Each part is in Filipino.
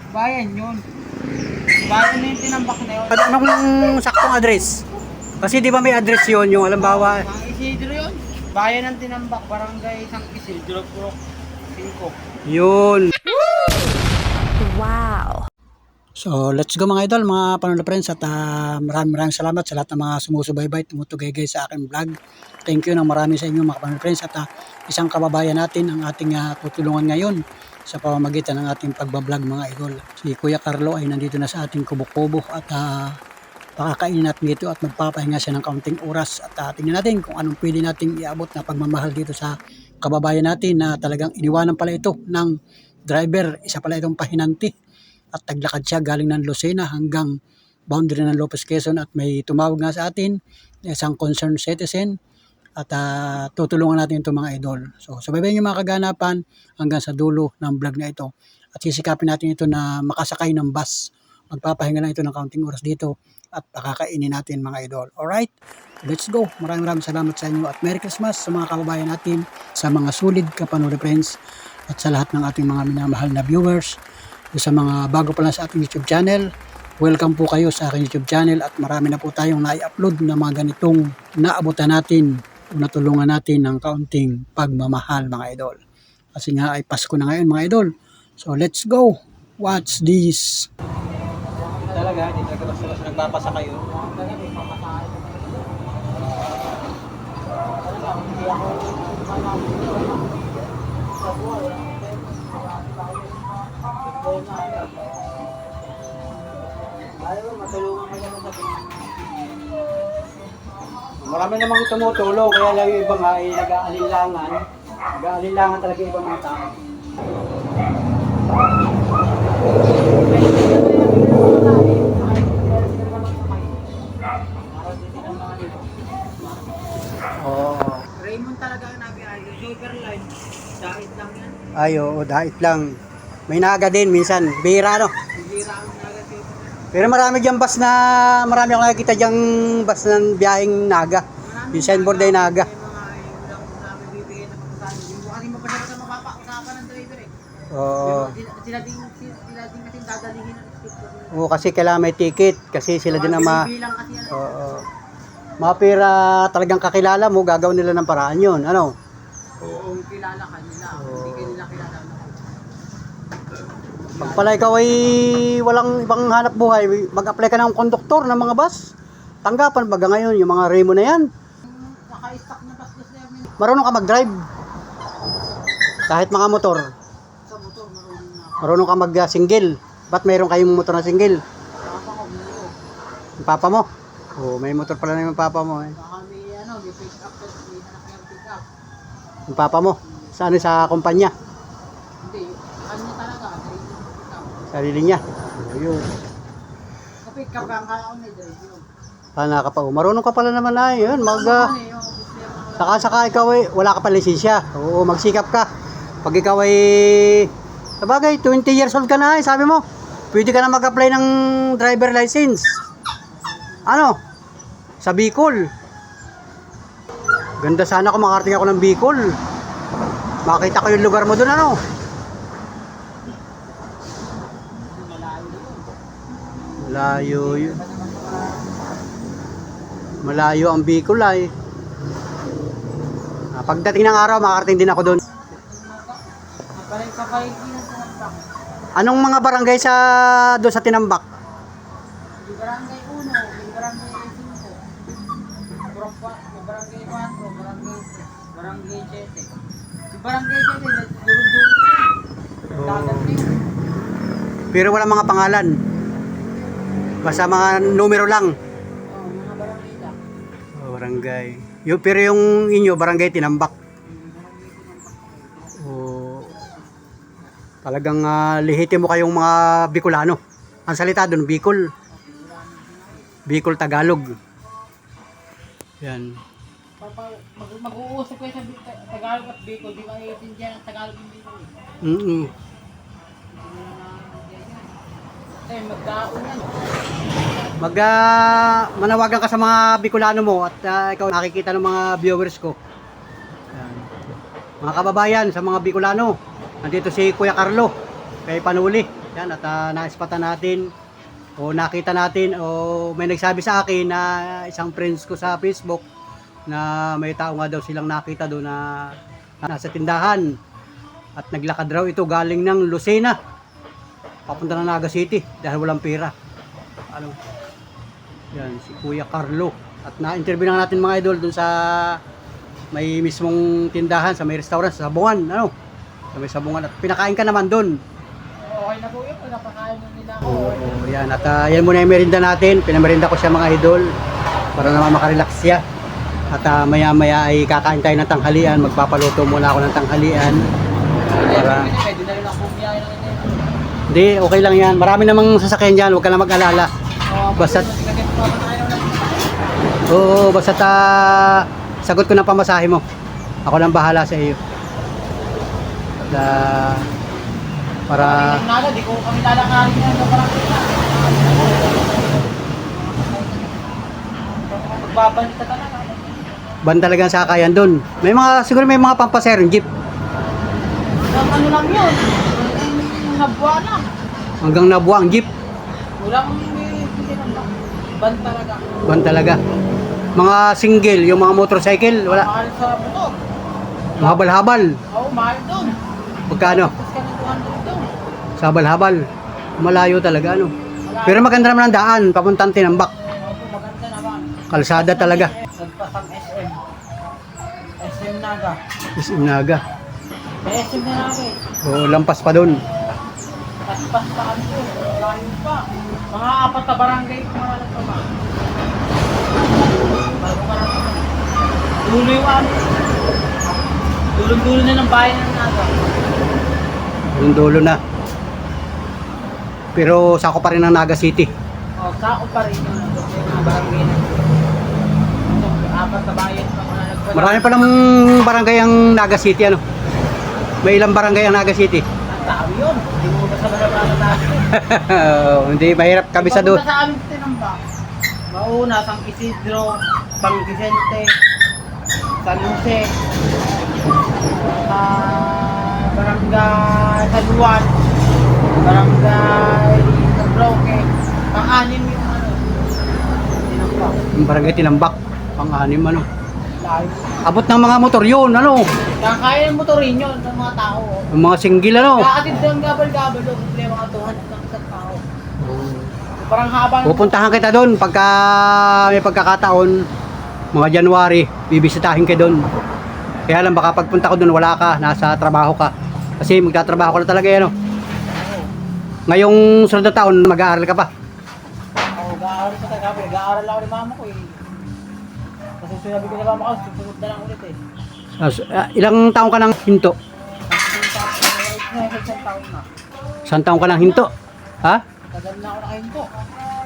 Bayan yun. Bayan na yung tinambak na yun. Anong saktong address? Kasi di ba may address yun, yung alambawa. Ang Isidro yun. Bayan ng tinambak, barangay San Isidro, Purok 5. Yun. Wow. So, let's go mga idol, mga Panonood Friends, at maraming salamat sa lahat ng mga sumusubaybay, tumutugay sa aking vlog. Thank you ng marami sa inyo mga Panonood Friends, at isang kababayan natin ang ating tutulungan ngayon sa pamamagitan ng ating pagbablog mga idol. Si Kuya Carlo ay nandito na sa ating kubo-kubo at pakakainin natin dito at magpapahinga siya ng kaunting oras at tingnan natin kung anong pwede nating iabot na pagmamahal dito sa kababayan natin na talagang iniwanan pala ito ng driver, isa pala itong pahinanti. At taglakad siya galing ng Lucena hanggang boundary ng Lopez Quezon at may tumawag nga sa atin, isang concerned citizen, at tutulungan natin itong mga idol. So subaybayan yung mga kaganapan hanggang sa dulo ng vlog na ito at sisikapin natin ito na makasakay ng bus. Magpapahinga lang ito ng kaunting oras dito at pakakainin natin mga idol. Alright, let's go. Maraming salamat sa inyo at Merry Christmas sa mga kababayan natin, sa mga solid kapanood friends at sa lahat ng ating mga minamahal na viewers. Sa mga bago pa lang sa ating YouTube channel, welcome po kayo sa aking YouTube channel at marami na po tayong na-upload na mga ganitong naabutan natin o natulungan natin ng kaunting pagmamahal mga idol. Kasi nga ay Pasko na ngayon mga idol. So let's go! Watch this! Talaga, hindi talaga basta nagpapasa kayo. Marami namang tumutulong, kaya lang yung ibang ay nag-aalinlangan. Nag-aalinlangan talaga yung ibang mga tao. Raymond talaga ang nabiyahe. Sugar line. Dahit lang yan. Ay, oo, dahit lang. May naga din minsan, bihira no? Bihira ang naga. Pero marami diyang bus na, marami akong nakikita diyang bus ng biyaheng naga. Yung signboard ay naga. Oo. Sila din kasi dadalihin ng sticker. Oo, kasi kailangan may ticket. Kasi sila din ang Bilang kasi yan. Oo. Mga pera talagang kakilala mo, gagawin nila ng paraan yun. Ano? Oo, kilala ka nila. Hindi ka nila kilala. Pag pala ikaw ay walang ibang hanap buhay, mag-apply ka ng konduktor ng mga bus. Tanggapan baga ngayon, yung mga Remo na yan. Naka-stack na bus kasi namin. Marunong ka mag-drive. Kahit mga motor. Sa motor, marunong na. Marunong ka mag-single. Ba't mayroon kayong motor na single? Papa ko, meron. Yung papa mo? Oo, may motor pala na yung papa mo. Eh. Baka may may pick up, may anak yung pick up. Yung papa mo? Saan sa kumpanya? Hindi, kanya talaga, sarili yung pick up. Sarili niya. Ayun. Kapit ka ang kaya ko na drive yun. Ka pa. Marunong ka pala naman na yun. Ano Saka ikaw ay wala ka pa lisensya. Oo, magsikap ka. Pag ikaw ay sabagay, 20 years old ka na eh, sabi mo. Pwede ka na mag-apply ng driver license. Ano? Sa Bicol. Ganda sana kung makarating ako ng Bicol. Makita ko yung lugar mo doon, ano? Malayo yun. Malayo ang Bicol ay. Pagdating ng araw, makarating din ako doon. Anong mga barangay sa doon sa Tinambak? May barangay 1, may barangay 5, may barangay 4, barangay 7. Yung barangay 7, durog-durog na yun. Dagat na yun. Pero wala mga pangalan. Basta mga numero lang. Oo, mga barangay lang. Oh, barangay. Pero yung inyo, barangay Tinambak. Oh, talagang lihiti mo kayong mga Bicolano. Ang salita doon, Bicol. Bicol Tagalog. Yan. Mag-uusap kayo sa Tagalog at Bicol, di ba naiintindihan ang Tagalog ng Bicol? Kasi magdaon yan. Manawagan ka sa mga Bicolano mo at ikaw nakikita ng mga viewers ko. Yan. Mga kababayan sa mga Bicolano, nandito si Kuya Carlo kay Panuli. Yan, at naispatan natin o nakita natin o may nagsabi sa akin na isang friends ko sa Facebook na may tao nga daw silang nakita doon na nasa tindahan at naglakad raw ito galing ng Lucena papunta ng Naga City dahil walang pera. Ano? Yan, si Kuya Carlo. At na-interview na natin mga idol doon sa may mismong tindahan, sa may restaurant, sa Sabungan. Ano? Sa may Sabungan. At pinakain ka naman doon. Okay na po yun, napakain na nila ako. Oo, yan. At yan muna yung merinda natin. Pinamerinda ko siya mga idol para naman makarelax siya. At maya maya ay kakain tayo ng tanghalian. Magpapaluto muna ako ng tanghalian. Para... Pwede na rin ako bumiyahin ng ito. Hindi, okay lang yan. Marami namang sasakyan dyan. Huwag ka na mag-alala. Basta... Oo, basta sagot ko ng pamasahe mo. Ako nang bahala sa iyo. Para... Di ko kami lalakarin yan sa barangay na. Magbabalik ka talaga. Ban talagang sakayan dun. May mga, siguro may mga pampaserong jeep. Ano lang yun? Nabuwa lang. Hanggang Nabuwa ang jeep. Walang ban talaga. Ban talaga. Mga single, yung mga motorcycle, wala. Mahal sa motor. Habal-habal. Oo, mahal doon. Magkano? Tapos ka ng 200 doon. Sa habal-habal. Malayo talaga, ano. Pero maganda naman ang daan, papuntang Tinambak. Opo, maganda naman. Kalsada talaga. Nagpasang SM. SM Naga. SM Naga. May SM na Naga eh. O, lampas pa dun. Paspas pa kami doon. Layo pa. Mga 4 na barangay kung mga nagpama. Bago marami. Dulo yung ano. Dulong-dulo na ng bayan ng Naga. Yung dulo na. Pero sako pa rin ng Naga City. O, sako pa rin yung mga barangay na. So, 4 na bayan pa mga nagpama. Marami pa ng barangay ang Naga City, ano. May ilang barangay ang Naga City. Ang tao yun. Hindi mo ba sa barangay natin? Hindi, mahirap kabisado. Pagpunta sa aming Tinambak, mauna, San Isidro, San Vicente, San Jose, Barangay San Juan, Barangay San Roque, pang-anim yung ano, Tinambak. Yung barangay Tinambak, pang-anim, ano. Layo. Abot ng mga motor yun, ano. Kaya ng motorin yun ng mga tao. Yung mga single, ano. Kakatid doon gabal-gabal doon, problema mga 200 ng isang tao. Parang haba ng Pupuntahan kita doon pagka may pagkakataon, mga January, bibisitahin ka doon. Kaya lang baka pagpunta ko doon wala ka, nasa trabaho ka. Kasi magtatrabaho ka na talaga yan, no? Ngayong sunod na taon, mag-aaral ka pa. Oo, gaaral pa talaga. Gaaral ako ni mama ko eh. Kasi sinabi ko ni mama ko, susunod na lang ulit eh. Ilang taon ka nang hinto? Isang taon na. Isang taon ka nang hinto? Ha? Tagal na ako nakahinto.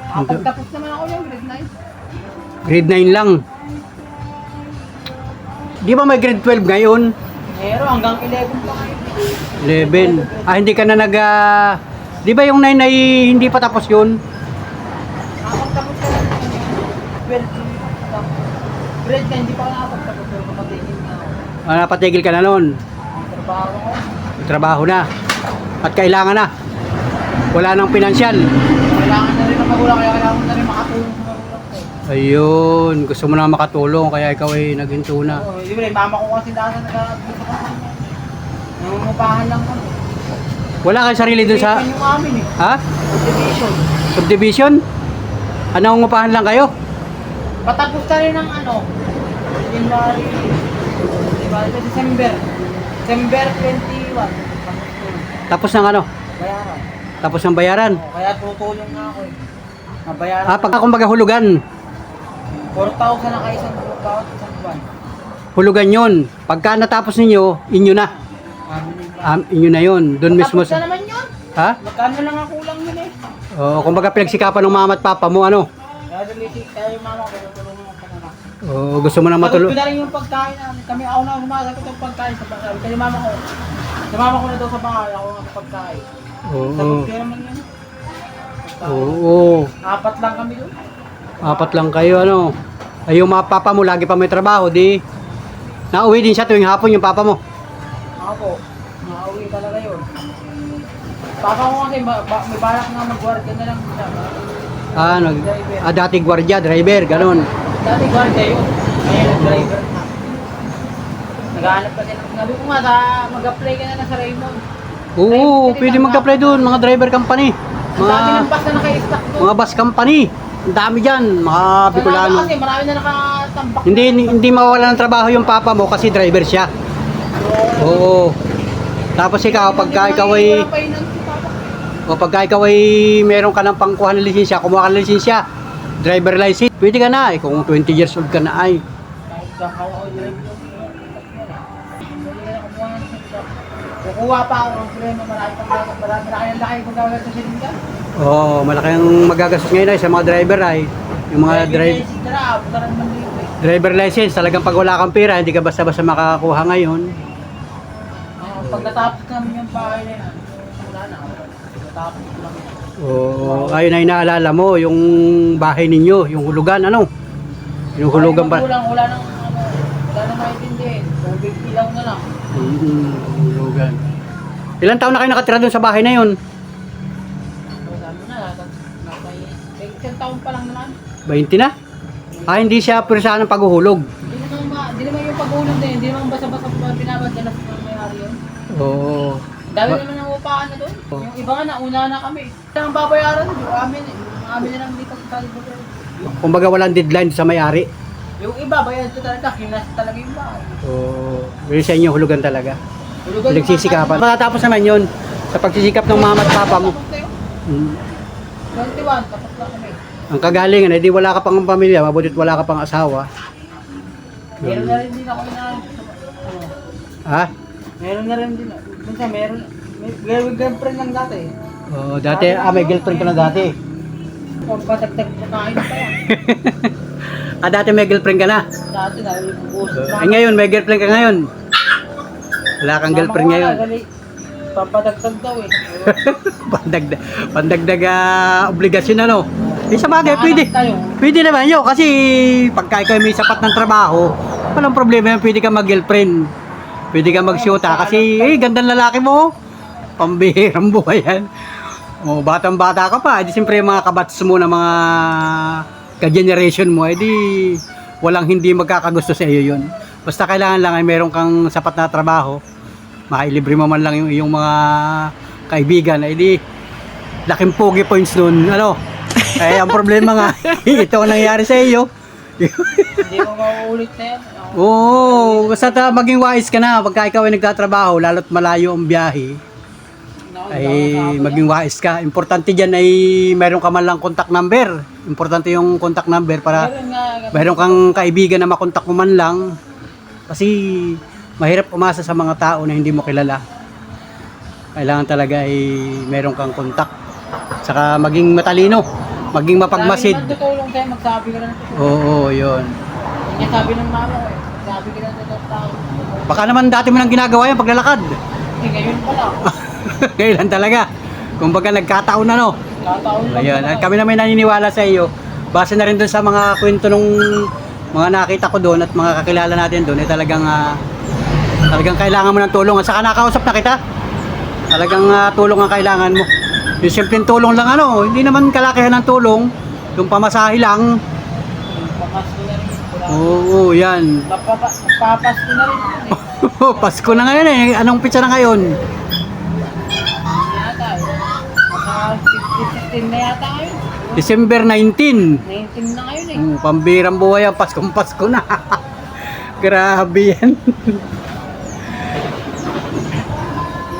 Nakapagtapos naman ako yung grade 9. Grade 9 lang. Di ba may grade 12 ngayon? Pero hanggang 11 pa ngayon. 11. Ah, hindi ka na di ba yung 9 ay hindi pa tapos yun? Nakapagtapos ka lang ng 12. Grade 9, hindi pa ako nakapagtapos. Pero kapatigil na ako. Ah, napatigil ka na noon. Trabaho ko. May trabaho na. At kailangan na. Wala nang pinansyal. Kailangan na rin ng magulang, kaya kailangan na rin makatulong sa magulang ko. Ayun, gusto mo na makatulong kaya ikaw ay naghinto na. Oo, di ba yung mama ko kasi dati nag-aabot sa kanya. Nangungupahan lang kami. Wala kang sarili dun sa... Yung amin eh. Ha? Subdivision. Subdivision? Ano, ngupahan lang kayo? Patapos na rin ng ano, January, diba, December 21. Tapos ng ano? Bayaran. Tapos ng bayaran? Oo, kaya tutulong nga ako eh. Mabayaran. Ah, pagka kumbaga hulugan. 4,000 na kayo bawat isang buwan. Hulugan yun. Pagka natapos ninyo, inyo na. Inyo na yun. Doon mismo Tapos na sa... naman yun. Ha? Magkano lang ang kulang yun eh. O, kumbaga pinagsikapan ng mama at papa mo, ano? Kaya yung mama ko, tutulungan ako na lang. O, gusto mo na Sagot matulog. ko na rin yung pagkain namin. Kami ako na sumasagot yung pagkain sa bahay. Kaya mama ko. Sa mama ko na daw sa bahay. Ako nga pagkain. Oo. Sagot ko naman yun. Oo. 4 lang kami doon. 4 lang kayo, ano? Ay, yung mga papa mo, lagi pa may trabaho, di... Nauwi din siya tuwing hapon yung papa mo. Ako po. Nakauwi talaga yun. Papa ko kasi may balak nga mag-guardia na lang siya. Dati gwardiya, driver, ganun. Dati guardia yun. Ngayon nag-driver na. Naghahanap ka din. Sabi ko nga, mag-apply ka na lang sa Raymond. Oo, pwede mag-apply doon, mga driver company. Ang dami ng bus na naka-stack doon. Mga bus company. Ang dami dyan, mga Bicolano. Kasi marami na nakatambak. Hindi mawawala ng trabaho yung papa mo kasi driver siya. Oo. Tapos ikaw, pagka ikaw ay meron ka ng pangkuha ng lisensya, kumuha ka ng lisensya, driver license, pwede ka na. Kung 20 years old ka na ay. Kukuha pa ako ng preno, marami ang laki kung gawin sa silinda. Oo, malaki ang magagastos ngayon ay sa mga driver ay. Yung mga driver license, talagang pag wala kang pera, hindi ka basta-basta makakakuha ngayon. Pag natapos namin yung bahay na yan, wala na. Natapos lang. Oo, ayun ay naalala mo, yung bahay ninyo, yung hulugan, ano? Yung hulugan ba? Wala nang maintindihin. Tubig ilaw na lang. Hulugan. Ilang taon na kayo nakatira doon sa bahay na yun? Sabi na, isang taon pa lang naman. 20 na? Hindi siya pwersahan ng paghuhulog. Hindi naman yung pag-ulog na yun, hindi naman basta-basta pinabadala sa may-ari yun. Oo. Dami naman ng upaan na doon. Yung iba nga, nauna na kami. Ang babayaran, yung amin na lang dito sa Salvador. Kumbaga walang deadline sa may-ari. Yung iba, bayad ko talaga, kinas talaga yung bahay. Oo. Pero sa inyo, hulugan talaga. Hulugan Nagsisikapan. Matatapos naman yun sa pagsisikap ng mama at papa mo. 21, tapos lang kami. Ang kagalingan, di wala ka pang pamilya, mabutit wala ka pang asawa. Meron na rin din ako na, Ha? meron na rin din. Minsan meron, may girlfriend lang dati. Oo, dati, may girlfriend ka na dati. Pagpatagtag na kain pa yan. Dati may girlfriend ka na. Dati dahil puso. Ngayon, may girlfriend ka ngayon. Wala kang girlfriend ngayon. Papadagtag daw eh. Pandagdag obligasyon ano. Sa bagay, pwede. Pwede naman yun. Kasi pagka ikaw may sapat ng trabaho, walang problema yan. Pwede ka mag-girlfriend. Pwede ka mag-shoota. Kasi, gandang lalaki mo. Pambihirang buhay yan. Batang-bata ka pa. Siyempre, yung mga kabats mo na mga ka-generation mo, walang hindi magkakagusto sa iyo yun. Basta kailangan lang ay meron kang sapat na trabaho. Mailibre mo man lang yung iyong mga kaibigan. Laking pogi points nun. Ang problema nga, ito ang nangyari sa iyo. Hindi mo mauulit na yan. Oo, basta maging wise ka na pagka ikaw ay nagtatrabaho, lalo't malayo ang biyahe, maging wise ka. Importante dyan ay mayroon ka man lang contact number. Importante yung contact number para mayroon kang kaibigan na makontak mo man lang. Kasi mahirap umasa sa mga tao na hindi mo kilala. Kailangan talaga ay mayroon kang contact. Saka maging matalino, maging mapagmasid. Tutulong tayo, magsabi ka na ng tutulong. Oo, yun. Yan sabi ng mama ko eh. Magsabi ka na ng tao. Baka naman dati mo nang ginagawa yan paglalakad. Ngayon pa lang. Ngayon lang talaga. Kumbaga nagkataon na no. Kataon lang. Ayun, at kami naman naniniwala sa iyo. Base na rin doon sa mga kwento nung mga nakita ko doon at mga kakilala natin doon, talagang kailangan mo ng tulong. At saka nakausap na kita. Talagang tulong ang kailangan mo. Yung simpleng tulong lang hindi naman kalakihan ng tulong. Yung pamasahe lang. Papasko na rin. Oo, yan. Papasko na rin. Pasko na ngayon eh. Anong pizza na ngayon? Yata eh. Maka 15 na yata ngayon. December 19. 19 na ngayon eh. Pambirang buhay ang Pasko na. Grabe yan.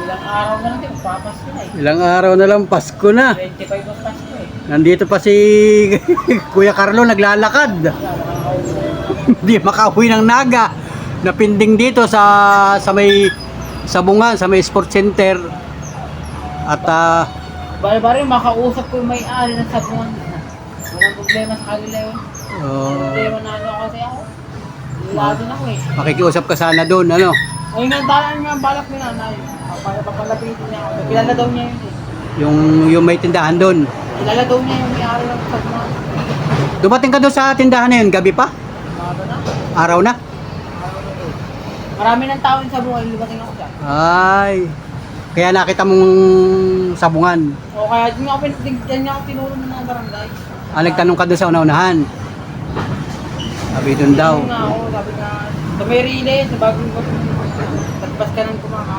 Ilang araw na lang din, papasko na eh. Ilang araw na lang, Pasko na. 25 ang Pasko eh. Nandito pa si Kuya Carlo naglalakad. Hindi makauwi ng Naga. Napinding dito sa may Sabungan, sa may sports center. At Bari-bari, makausap ko yung may-ari ng Sabungan. Walang problema sa kanila yun. Problema na kasi ako. Lado na ko eh. Makikiusap ka sana doon, Ayun nga, talaan nga balak ni nanay. Papalapitin niya ako. Kilala daw niya yun eh. yung may tindahan doon. Kilala daw niya yung may-ari ng Sabungan. Dumating ka doon sa tindahan na yun, gabi pa? Umaga na. Araw na? Marami ng tao sa buhay, lumating ako dyan. Ay, kaya nakita mong sabungan. O kaya din nga ako tinulong ng mga barangay. Nagtanong ka doon sa una-unahan. Sabi doon daw. Tinulong nga ako, sabi nga, sa may relay, sa bagong tagbas ka ng kumaka.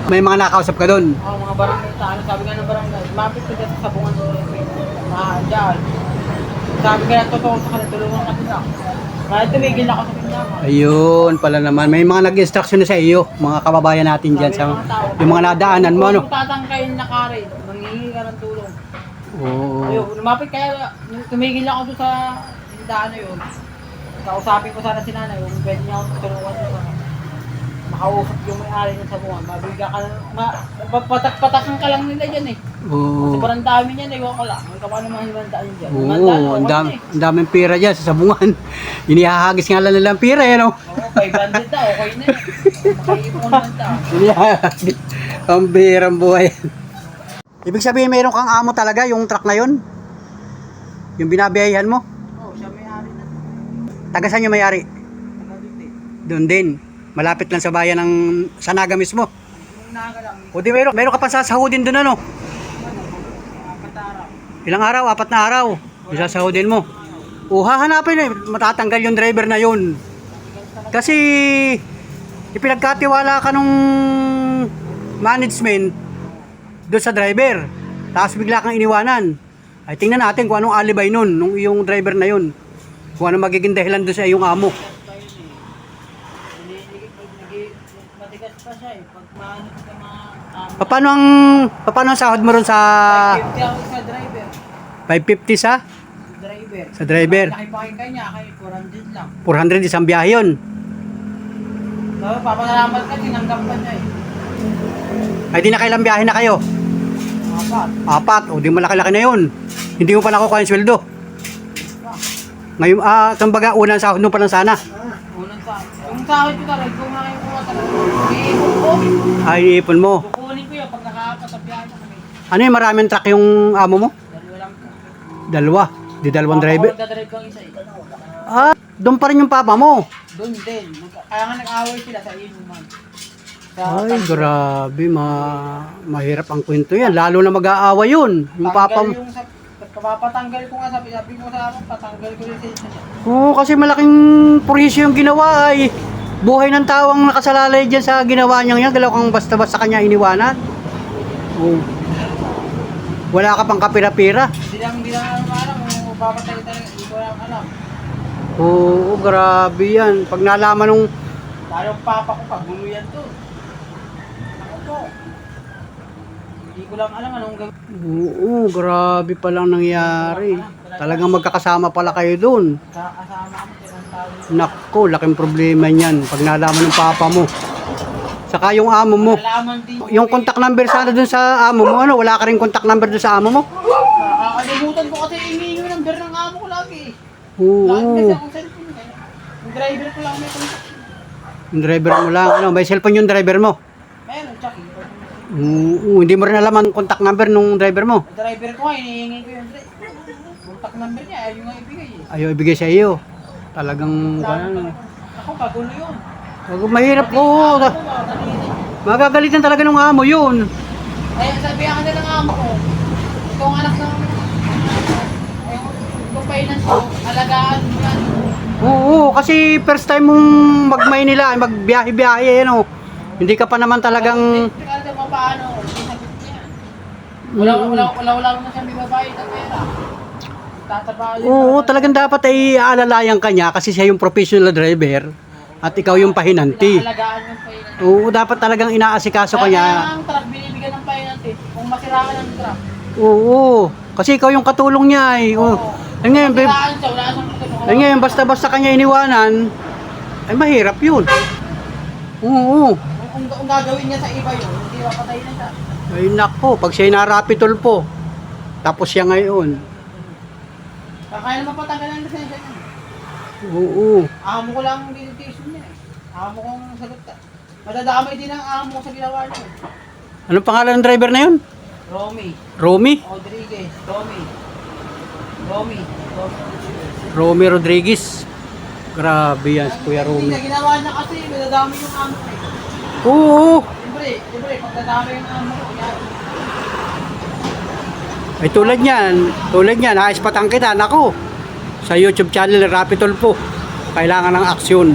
May mga nakausap ka doon. O mga barangay, sabi nga ng barangay, mapit ka dyan sa sabungan dyan. Sabi nga na totoo sa kanila, tulungan ka nila. Kaya tumigil ako sa pinaka. Ayun pala naman. May mga nag-instruction na sa iyo, mga kababayan natin dyan. Yung mga nadaanan mo, ano? Kung tatangkayin na kare, manghihingi ka ng tulong. Oo. Ayun, lumapit kaya, tumigil ako doon sa daan na yun. Kausapin ko sana si nanay, kung pwede niya ako tulungan doon. Makausap yung may-ari ng sabungan, mabiga ka lang, patak-patakan ka lang nila dyan eh. Oo. Kasi parang dami niyan, ewan ko lang. Ang kapano mga himandaan dyan. Oo, ang daming pira dyan sa sabungan. Inihahagis nga lang nilang pira, yan o. Oo, 500 daw, okay na yun. Makaipon lang daw. Inihahagis. Ang birang buhay. Ibig sabihin, mayroon kang amo talaga, yung truck na yun? Yung binabiyahan mo? Oo, siya may-ari na. Taga saan yung may-ari? Nagalit eh. Doon din. Malapit lang sa bayan ng Sanaga mismo. Yung naga lang, O di meron ka pa sasahudin doon ano? patara. Ilang araw? 4 na araw. Isasahudin mo. O hahanapin eh. Matatanggal yung driver na yun. Kasi ipinagkatiwala ka nung management doon sa driver. Tapos bigla kang iniwanan. Ay tingnan natin kung anong alibay nun, nung yung driver na yun. Kung anong magiging dahilan doon sa iyong amo. Matigas pa siya eh. Pag maano ka mga... Paano ang sahod mo ron sa 50 ako sa driver. 550 sa? Driver. Sa driver. Nakipakinggan niya, kay 400 lang. 400 isang biyahe yun. So, papasalamat ka, tinanggap pa niya eh. Ay di na kailang biyahe na kayo? Apat. 4. O di malaki-laki na yun. Hindi mo pa nakukuha yung sweldo. Ngayon, kumbaga unang sahod mo pa lang sana. Unang sahod. Yung sahod ko talaga, kung ngayon ko talaga, iipon ko. Ay, iniipon mo. Kukunin ko yun pag nakaapat na biyahe na kami. Ano yung maraming truck yung amo mo? Dalawa lang po. Dalawa. Di dalawang driver. Ako nagdadrive kang isa eh. Doon pa rin yung papa mo. Doon din. Kaya nga nag-away sila sa inuman. Ay, grabe. Mahirap ang kwento yan. Lalo na mag-aaway yun. Yung papa mo. Papatanggal ko nga, sabi mo sa akin, patanggal ko yung sensya niya. Oo, kasi malaking purisyo yung ginawa ay. Buhay ng tawang nakasalalay dyan sa ginawa niya yan. Dalaw kang basta-basta kanya iniwanan. Oo. Wala ka pang kapira-pira. Hindi lang alam kung papatay talaga, hindi ko lang alam. Oo, grabe yan. Pag nalaman nung... Lalo papa ko, paguluyan to. Ako po. Hindi ko lang alam anong gagawin. Oo, grabe palang nangyari. Talagang magkakasama pala kayo doon. Kasama kami tinatawag. Nako, laking problema niyan. Pag nalaman ng papa mo. Saka yung amo mo. Nalaman din. Yung contact number sana doon sa amo mo, ano? Wala ka rin contact number doon sa amo mo? Nakakalimutan ko kasi iniingo ng number ng amo ko lagi. Lagi kasi Oo. akong cellphone eh. Yung driver ko lang may contact. Yung driver mo lang. Ano, may cellphone yung driver mo? Meron, Chucky. Oo, hindi mo rin alam ang contact number nung driver mo. Yung driver ko nga, iniingi ko yung contact number niya, ayaw nga ibigay eh. Ayaw ibigay sa iyo. Talagang... Ako, kagulo yun. Mahirap po. Magagalitan talaga ng amo yun. Kaya sabihan ka nila ng amo ko, itong anak ng itong finance ko, alagaan mo yan. Oo, kasi first time mong mag-Maynila, magbiyahe-biyahe, ano. Hindi ka pa naman talagang... Hindi ka naman paano, hindi sagot niya. Wala naman siya may babae na pera. Tatabaho yun. Oo, talagang dapat ay aalalayan ka niya kasi siya yung professional driver at ikaw yung pahinanti. Alagaan yung finance. Oo, dapat talagang inaasikaso ka niya. Kaya ang truck, binibigyan ng finance kung masiraan ng truck. Oo, kasi ikaw yung katulong niya eh. Oo. Ay ngayon, babe, Masiraan siya, wala siyang katulong. ay ngayon, basta-basta kanya iniwanan, ay mahirap yun. Oo. Kung gagawin niya sa iba yun, hindi mapatay na siya. Ay nako, pag siya'y narapitol po, tapos siya ngayon. Kaya naman patanggal ang lisensya niya. Oo. Amo ko lang ang dedication niya eh. Amo kong sagot ka. Madadamay din ang amo ko sa ginawa niya eh. Anong pangalan ng driver na yun? Romy. Romy? Rodriguez. Romy. Romy Rodriguez. Grabe yan, si Kuya Hindi Romy. na ginawa niya kasi, madadamay yung amo ko eh. Oo. Siyempre, pag nadamay yung amo ko, yan. Ay tulad niyan, naispatan kita, nako. Sa YouTube channel, Rapitol po. Kailangan ng aksyon.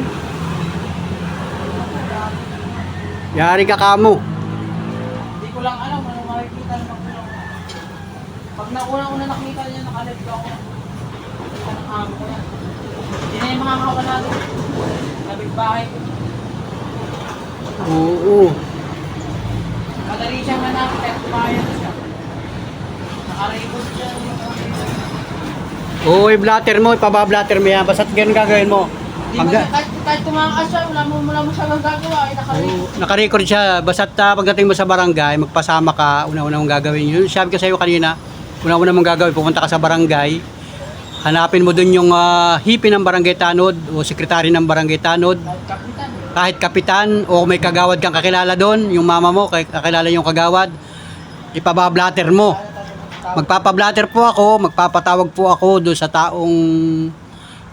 Yari ka kamo. Hindi ko lang alam ano makikita ng magulang. Pag nauna nakita niya nakalive ko ako. Nakita ng amo ko yan. Hindi na yung mga kawala doon. Nabigbahay ko. Oo. Madali siyang hanapin kahit kumayan siya. Nakarecord siya. Oo, i-blatter mo, ipabablatter mo yan. Basta't ganun gagawin mo. Di ba kahit tumakas siya, wala mo siya magagawa. Nakarecord. Nakarecord siya. Basta't pagdating mo sa barangay, magpasama ka, una-una mong gagawin yun. Sabi ko sa'yo kanina, una-una mong gagawin, pupunta ka sa barangay, hanapin mo dun yung hipi ng barangay tanod o sekretary ng barangay tanod, Kapitan. kahit kapitan o may kagawad kang kakilala doon, yung mama mo, kakilala yung kagawad, ipabablatter mo. Magpapablatter po ako, magpapatawag po ako doon sa taong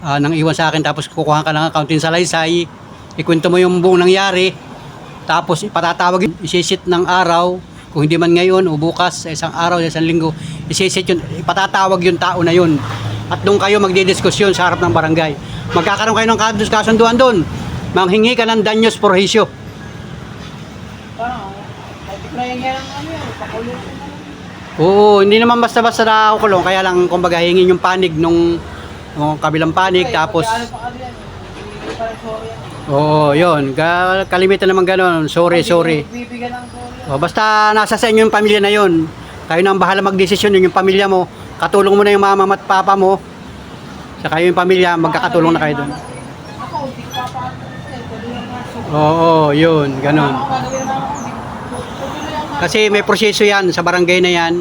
nang iwan sa akin, tapos kukuha ka ng accounting salaysay, ikwento mo yung buong nangyari, tapos ipatatawag, isisit ng araw, kung hindi man ngayon o bukas, sa isang araw, sa isang linggo, isisit yun, ipatatawag yung tao na yun. At doon kayo magdidiskusyon sa harap ng barangay. Magkakaroon kayo ng kasunduan doon. Manghingi ka ng danyos prohisyo. Parang, multiplier niya lang ano yun, pakulong ko na. Oo, hindi naman basta-basta na kukulong. Kaya lang, kumbaga, hingin yung panig nung kabilang panig. Tapos, Ano pa ano yan, hindi pa rin sorry yan. oo, yun. Kalimitan naman gano'n. Sorry. Bibigyan ng sorry. O, basta nasa sa inyo yung pamilya na yun. Kayo na ang bahala magdesisyon, yun yung pamilya mo. Katulong mo na yung mama at papa mo. Sa kayo yung pamilya, magkakatulong na kayo doon. Ako, hindi ko papaano siya, tulungan nga siya. Oo, yun, ganun. Ako, gagawin naman ako, tuloy ang Kasi may proseso yan sa barangay na yan.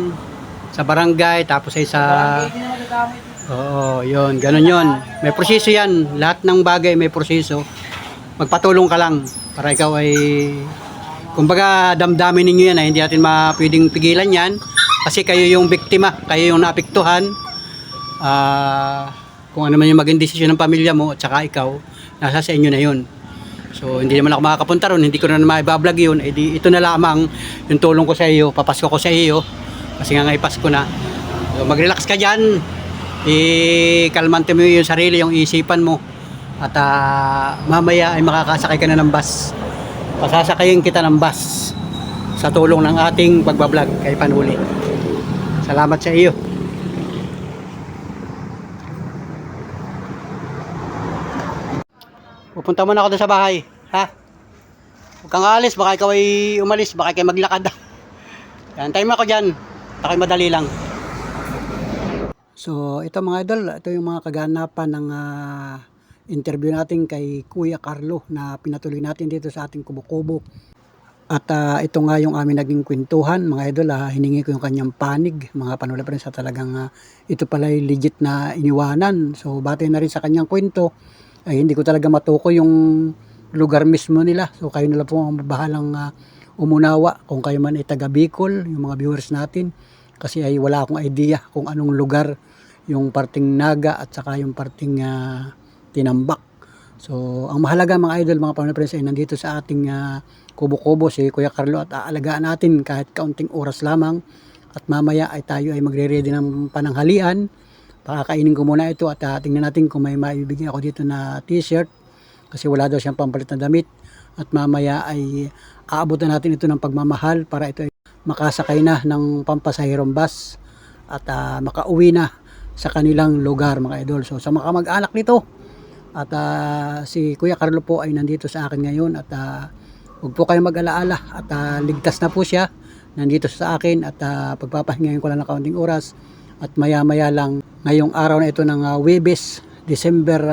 Sa barangay, tapos ay sa... barangay din naman gagamit. Oo, yun, ganun yun. May proseso yan. Lahat ng bagay may proseso. Magpatulong ka lang para ikaw ay... Kumbaga, damdamin ninyo yan. Hindi natin pwedeng pigilan yan. Kasi kayo yung biktima, kayo yung naapektuhan. Kung ano man yung maging desisyon ng pamilya mo at saka ikaw, nasa sa inyo na yun. So, hindi naman ako makakapunta ron, hindi ko na maibablog yun. Ito na lamang yung tulong ko sa iyo, papasko ko sa iyo. Kasi nga Pasko na. So, mag-relax ka dyan. Kalmante mo yung sarili, yung isipan mo. At mamaya ay makakasakay ka na ng bus. Pasasakayin kita ng bus sa tulong ng ating pagbablog kay Panuli. Salamat sa iyo. Pupunta muna ako doon sa bahay, ha? Huwag kang aalis, baka ikaw ay umalis, baka kayo maglakad. Antayin mo ako dyan, ako'y madali lang. So, ito mga idol, ito yung mga kaganapan ng interview natin kay Kuya Carlo na pinatuloy natin dito sa ating kubo-kubo. At ito nga yung aming naging kwentuhan, mga idol, hiningi ko yung kanyang panig, mga panula pa rin sa talagang ito pala ay legit na iniwanan. So, batay na rin sa kanyang kwento, ay hindi ko talaga matukoy yung lugar mismo nila. So, kayo nila po ang bahalang umunawa kung kayo man ay taga Bicol, yung mga viewers natin. Kasi ay wala akong idea kung anong lugar yung parting Naga at saka yung parting Tinambak. So, ang mahalaga mga idol, mga panula pa rin sa nandito sa ating kubo-kubo si Kuya Carlo at aalagaan natin kahit kaunting oras lamang at mamaya ay tayo ay magre-ready ng pananghalian. Pakakainin ko muna ito at tingnan natin kung may maibibigay ako dito na t-shirt kasi wala daw siyang pampalit na damit at mamaya ay aabutan natin ito ng pagmamahal para ito ay makasakay na ng pampasahirong bus at makauwi na sa kanilang lugar mga idol. So sa mga mag-anak nito at si Kuya Carlo po ay nandito sa akin ngayon at huwag po kayo mag-alaala at ligtas na po siya nandito sa akin at pagpapahingayin ko lang ng kaunting oras at maya-maya lang ngayong araw na ito ng Huwebes, December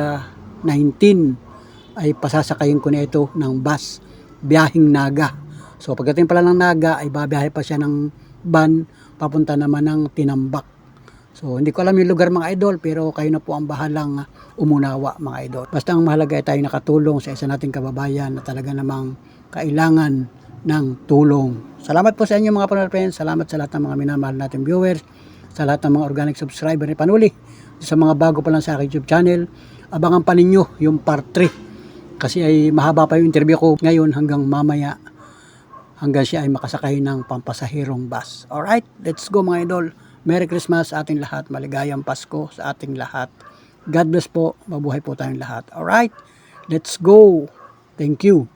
19 ay pasasakayin ko na ito ng bus biyahing Naga. So pagdating pala ng Naga ay babiyahe pa siya ng van papunta naman ng Tinambak. So hindi ko alam yung lugar mga idol pero kayo na po ang bahalang umunawa mga idol. Basta ang mahalaga ay tayo nakatulong sa isa nating kababayan na talaga namang kailangan ng tulong. Salamat po sa inyo mga panel friends. Salamat sa lahat ng mga minamahal nating viewers. Sa lahat ng mga organic subscriber ni Panuli. Sa mga bago pa lang sa aking YouTube channel, abangan pa ninyo yung part 3. Kasi ay mahaba pa yung interview ko ngayon hanggang mamaya. Hanggang siya ay makasakay ng pampasahirong bus. Alright, let's go mga idol. Merry Christmas sa ating lahat. Maligayang Pasko sa ating lahat. God bless po. Mabuhay po tayong lahat. Alright, let's go. Thank you.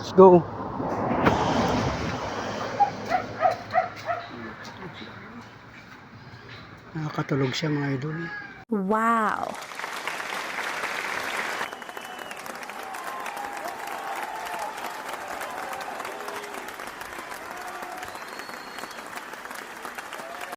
Let's go. Nakakatulog siya mga idol. Wow.